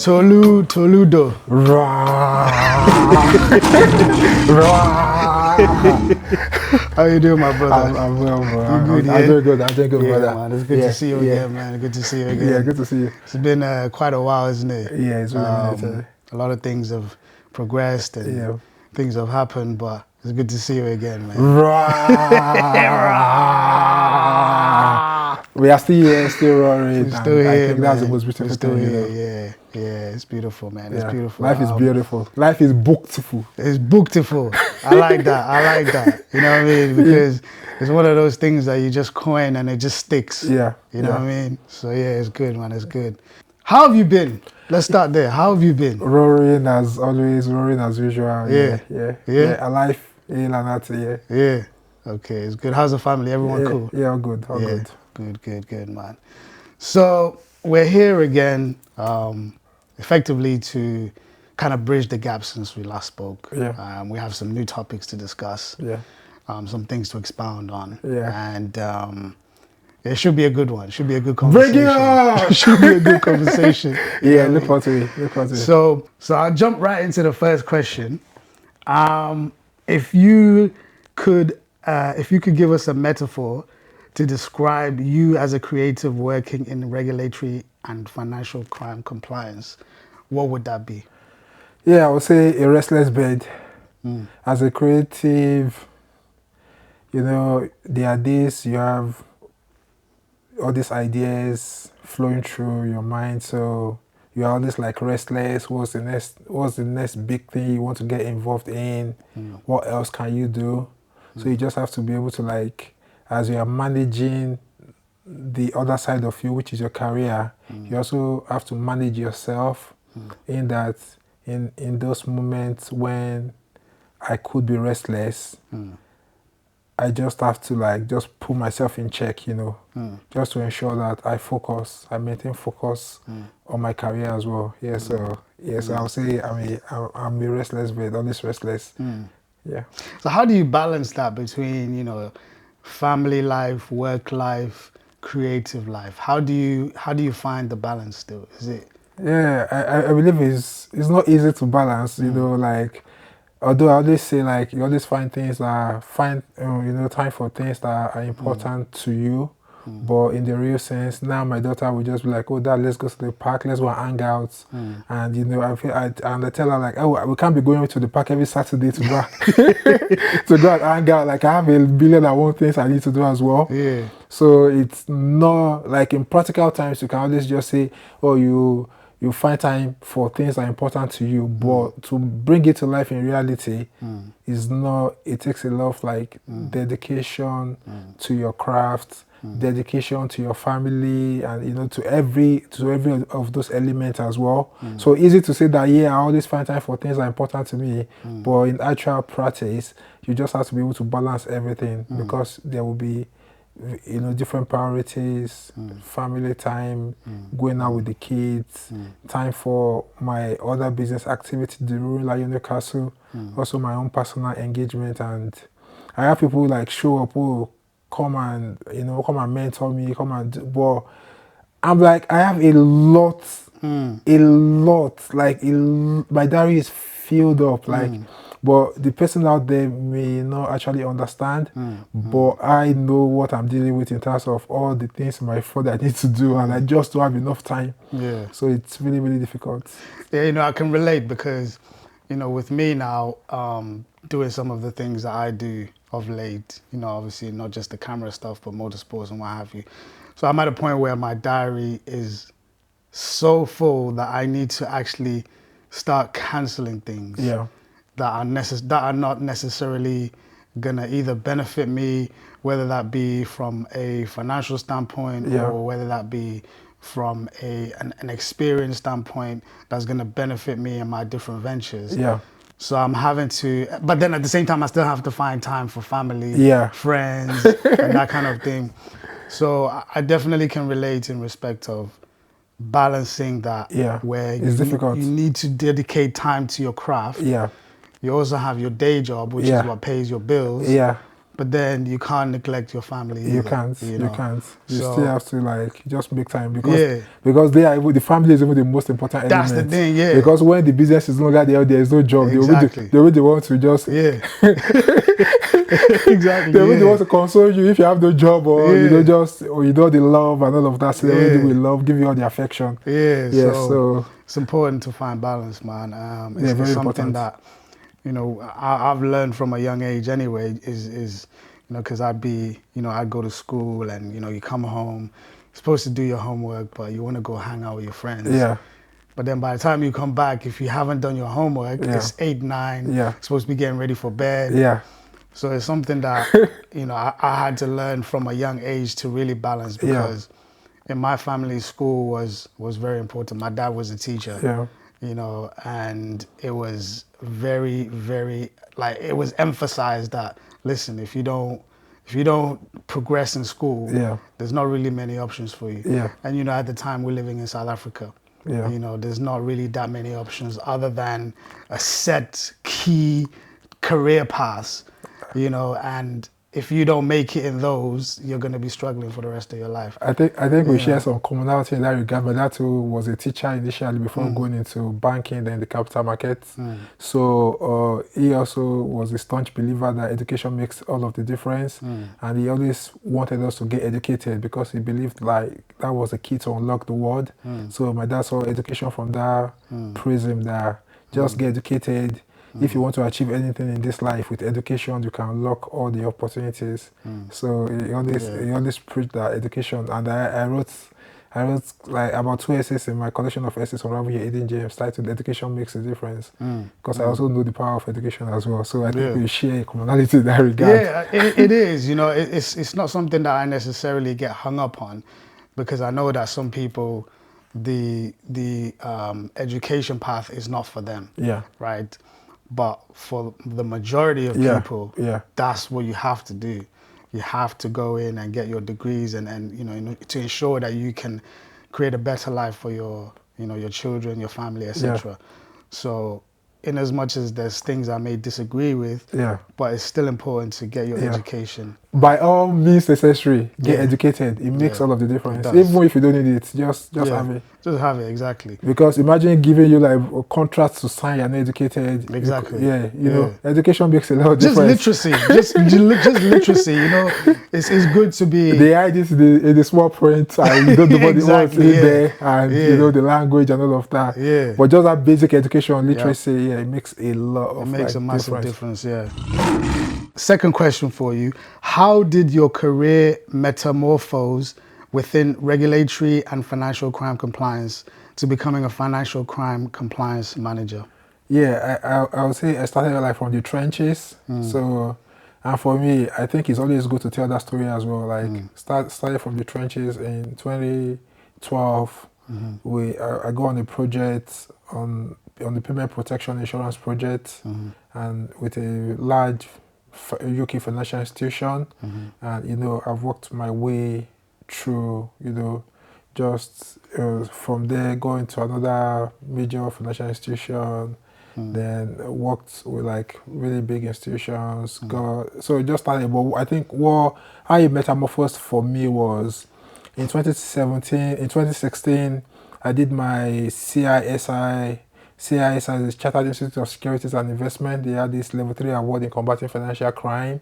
Tolutoludo. How you doing, my brother? I'm well, bro. You good, yeah? I'm doing good. I'm doing good, yeah, brother. man. It's good to see you again, man. Good to see you again. Yeah, good to see you. It's been quite a while, isn't it? Yeah, it's really a lot of things have progressed and things have happened, but it's good to see you again, man. We are still here, still roaring. We're still here, I think that's the man. most beautiful We're still thing, here, you know? yeah. It's beautiful, man. It's beautiful. Life is beautiful. Life is booktiful. It's booktiful. I like that. You know what I mean? Because it's one of those things that you just coin and it just sticks. Yeah. You know what I mean? So yeah, it's good, man. It's good. How have you been? Let's start there. How have you been? Roaring as always, roaring as usual. Yeah. Alive, ill and out, yeah. Yeah. Okay, it's good. How's the family? Everyone cool? Yeah, all good, all good. Good, man. So we're here again, effectively to kind of bridge the gap since we last spoke. Yeah. We have some new topics to discuss. Yeah. Some things to expound on. Yeah. And it should be a good one. Should be a good conversation. Bring it on! Should be a good conversation. Yeah, look forward to it. Look forward to it. So I'll jump right into the first question. If you could give us a metaphor to describe you as a creative working in regulatory and financial crime compliance, what would that be? Yeah, I would say a restless bed. As a creative, you know, there are days you have all these ideas flowing through your mind, so you're always like restless. What's the next big thing you want to get involved in? What else can you do? So you just have to be able to, like, as you are managing the other side of you, which is your career, you also have to manage yourself in that, in those moments when I could be restless, I just have to, like, just put myself in check, you know, just to ensure that I maintain focus on my career as well. Yeah, so I'll say I'm a restless bed, always restless. Yeah. So how do you balance that between, you know, family life, work life, creative life? How do you find the balance still? Is it? Yeah, I believe it's not easy to balance, you know, like, although I always say, like, you always find things that time for things that are important to you. But in the real sense, now my daughter will just be like, oh, Dad, let's go to the park, let's go and hang out. And, you know, I tell her, like, oh, we can't be going to the park every Saturday to go, to go and hang out. Like, I have a billion and one things I need to do as well. Yeah. So it's not, like, in practical times, you can always just say, oh, you find time for things that are important to you, but to bring it to life in reality is not, it takes a lot of, like, dedication to your craft, dedication to your family, and, you know, to every of those elements as well. So easy to say that, yeah, I always find time for things that are important to me, but in actual practice, you just have to be able to balance everything, because there will be, you know, different priorities, family time, going out with the kids, time for my other business activity, the rural Lion Castle, also my own personal engagement. And I have people, like, show up, oh, come and mentor me, but I'm like, I have a lot, like, my diary is filled up, like, but the person out there may not actually understand, but I know what I'm dealing with in terms of all the things in my phone I need to do, and I just don't have enough time. Yeah. So it's really, really difficult. Yeah, you know, I can relate because, you know, with me now, doing some of the things that I do of late, you know, obviously not just the camera stuff, but motorsports and what have you. So I'm at a point where my diary is so full that I need to actually start cancelling things. Yeah. That are not necessarily gonna either benefit me, whether that be from a financial standpoint, or whether that be from an experience standpoint that's gonna benefit me in my different ventures. Yeah. So I'm having to, but then at the same time, I still have to find time for family, friends, and that kind of thing. So I definitely can relate in respect of balancing that, where difficult. You need to dedicate time to your craft. Yeah. You also have your day job, which is what pays your bills. Yeah. but then you can't neglect your family either. You can't. You You know? can't. You So, still have to like just make time because yeah, they are the family is even the most important that's the element. thing, yeah. Because when the business is no longer there is no job. Exactly. They will be the one to just Yeah. Exactly. they will be the one to console you if you have no job or you know the love and all of that. So they will do with love, give you all the affection. Yeah. Yeah. So So it's important to find balance, man. yeah, It's very something important. that, you know, I've learned from a young age anyway, is you know, because I'd go to school and, you know, you come home, you're supposed to do your homework, but you want to go hang out with your friends. Yeah. But then by the time you come back, if you haven't done your homework, it's 8, 9, Yeah. you're supposed to be getting ready for bed. Yeah. So it's something that, you know, I had to learn from a young age to really balance, because in my family, school was very important. My dad was a teacher. Yeah. You know, and it was very, very, like, it was emphasized that, listen, if you don't progress in school, there's not really many options for you. Yeah. And, you know, at the time we're living in South Africa, you know, there's not really that many options other than a set key career path, you know, and if you don't make it in those, you're going to be struggling for the rest of your life. I think we share some commonality in that regard. My dad too was a teacher initially before going into banking, then the capital markets. So he also was a staunch believer that education makes all of the difference, and he always wanted us to get educated because he believed like that was the key to unlock the world. So my dad saw education from that prism, that just get educated. If you want to achieve anything in this life with education, you can unlock all the opportunities. So he always preached that education, and I wrote like about 2 essays in my collection of essays on Ravi Eden James titled "Education Makes a Difference," because I also know the power of education as well. So I think we share a commonality in that regard. Yeah, it is. You know, it's not something that I necessarily get hung up on, because I know that some people, the education path is not for them. Yeah. Right. But for the majority of people, that's what you have to do. You have to go in and get your degrees and you know, to ensure that you can create a better life for your, you know, your children, your family, etc. So in as much as there's things I may disagree with, but it's still important to get your education. By all means necessary, get educated. It makes all of the difference. Even if you don't need it, just have it. Just have it, exactly. Because imagine giving you like a contract to sign, you're not educated. Exactly. You know, education makes a lot of difference. Just literacy, you know, it's good to be. They hide this in the small print, and you don't know what what's in there, and you know the language and all of that. Yeah. But just that basic education, literacy, it makes a lot of It makes a massive difference, Second question for you. How did your career metamorphose within regulatory and financial crime compliance to becoming a financial crime compliance manager? Yeah, I would say I started like from the trenches. So, and for me, I think it's always good to tell that story as well. Like started from the trenches in 2012. I go on a project on the payment protection insurance project, and with a large UK financial institution, and you know I've worked my way through, you know, just from there going to another major financial institution, then worked with like really big institutions. So it just started. But I think how it metamorphosed for me was in 2016, I did my CISI is Chartered Institute of Securities and Investment. They had this level 3 award in combating financial crime.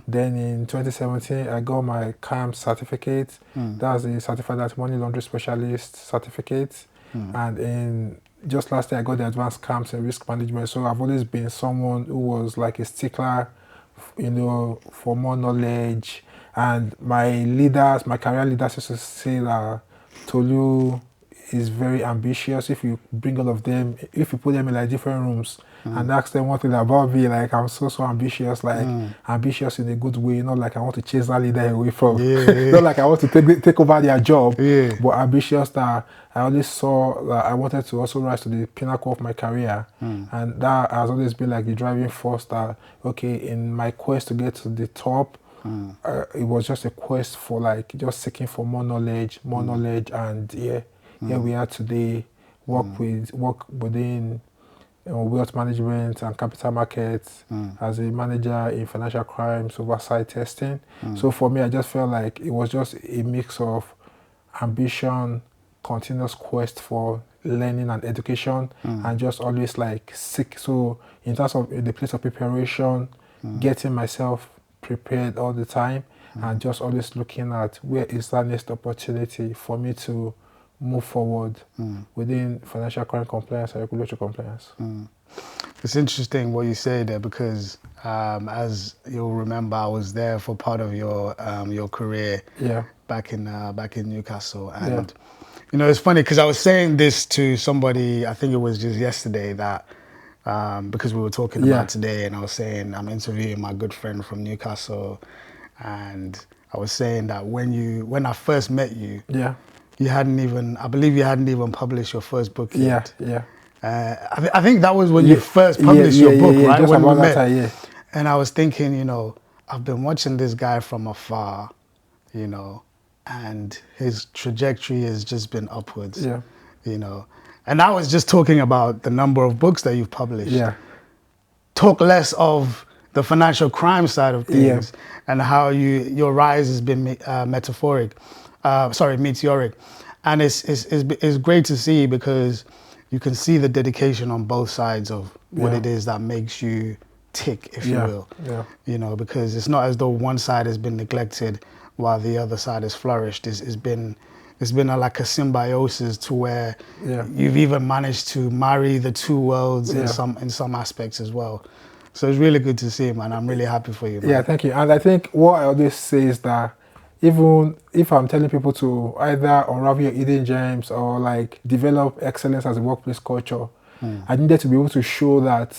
Then in 2017, I got my CAM certificate. That's the Certified Anti-Money Laundering Specialist certificate. And just last year, I got the advanced CAMs in risk management. So I've always been someone who was like a stickler, you know, for more knowledge. And my career leaders used to say that Tolu is very ambitious. If you bring all of them, if you put them in like different rooms and ask them one thing about me, like I'm so ambitious, like ambitious in a good way, not like I want to chase that leader away from, not like I want to take over their job, but ambitious that I always saw that I wanted to also rise to the pinnacle of my career, and that has always been like the driving force that, okay, in my quest to get to the top, it was just a quest for like just seeking for more knowledge, and here we are today, work within wealth management and capital markets, as a manager in financial crimes, oversight testing. So for me, I just felt like it was just a mix of ambition, continuous quest for learning and education, and just always like seek. So in terms of the place of preparation, getting myself prepared all the time, and just always looking at where is that next opportunity for me to move forward within financial crime compliance and regulatory compliance. It's interesting what you say there because, as you'll remember, I was there for part of your career back in Newcastle, and you know it's funny because I was saying this to somebody. I think it was just yesterday that because we were talking about today, and I was saying I'm interviewing my good friend from Newcastle, and I was saying that when I first met you, you hadn't even, I believe you hadn't even published your first book yet. I think that was when you first published your book, right? Just when about we met. that time, And I was thinking, you know, I've been watching this guy from afar, you know, and his trajectory has just been upwards, you know. And I was just talking about the number of books that you've published. Talk less of the financial crime side of things and how your rise has been meteoric. And it's great to see because you can see the dedication on both sides of what it is that makes you tick, if you will. You know, because it's not as though one side has been neglected while the other side has flourished. It's been like a symbiosis to where you've even managed to marry the two worlds in some aspects as well. So it's really good to see, man. I'm really happy for you, man. Yeah, thank you. And I think what I always say is that even if I'm telling people to either unravel your hidden gems or like develop excellence as a workplace culture, I needed to be able to show that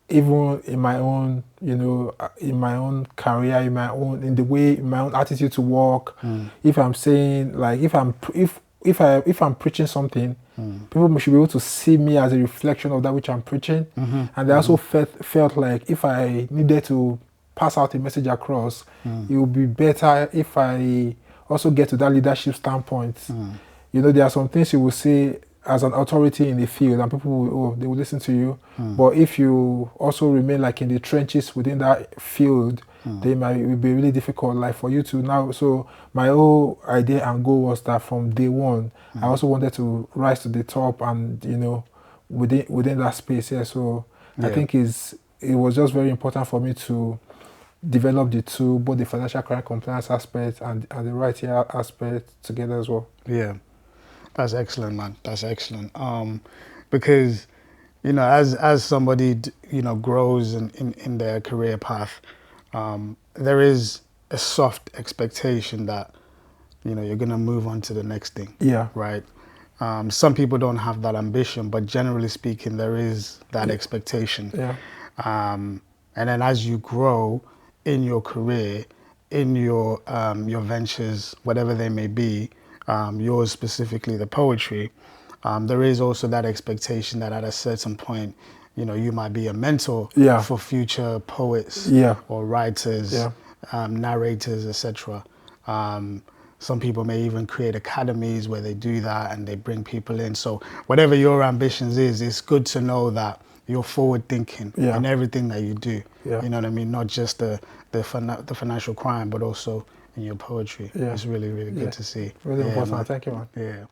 even in my own, you know, in my own career, in my own attitude to work, if I'm saying like if I'm preaching something, people should be able to see me as a reflection of that which I'm preaching. And I also felt like if I needed to pass out a message across, it would be better if I also get to that leadership standpoint. You know, there are some things you will say as an authority in the field and people will, they will listen to you. But if you also remain like in the trenches within that field, it will be really difficult like for you to now. So my whole idea and goal was that from day one, I also wanted to rise to the top and, you know, within that space. So I think it was just very important for me to develop the two, both the financial crime compliance aspect and the right here aspect together as well. Yeah, that's excellent, man. That's excellent. Because, you know, as somebody, you know, grows in their career path, there is a soft expectation that, you know, you're going to move on to the next thing. Right? Some people don't have that ambition, but generally speaking, there is that expectation. And then as you grow in your career, in your ventures, whatever they may be, yours specifically, the poetry, there is also that expectation that at a certain point, you know, you might be a mentor for future poets or writers, narrators, etc. Some people may even create academies where they do that and they bring people in. So whatever your ambitions is, it's good to know that you're forward thinking in everything that you do. You know what I mean? Not just the financial crime, but also in your poetry. It's really, really good to see. Really important. Man. Thank you, man. Yeah.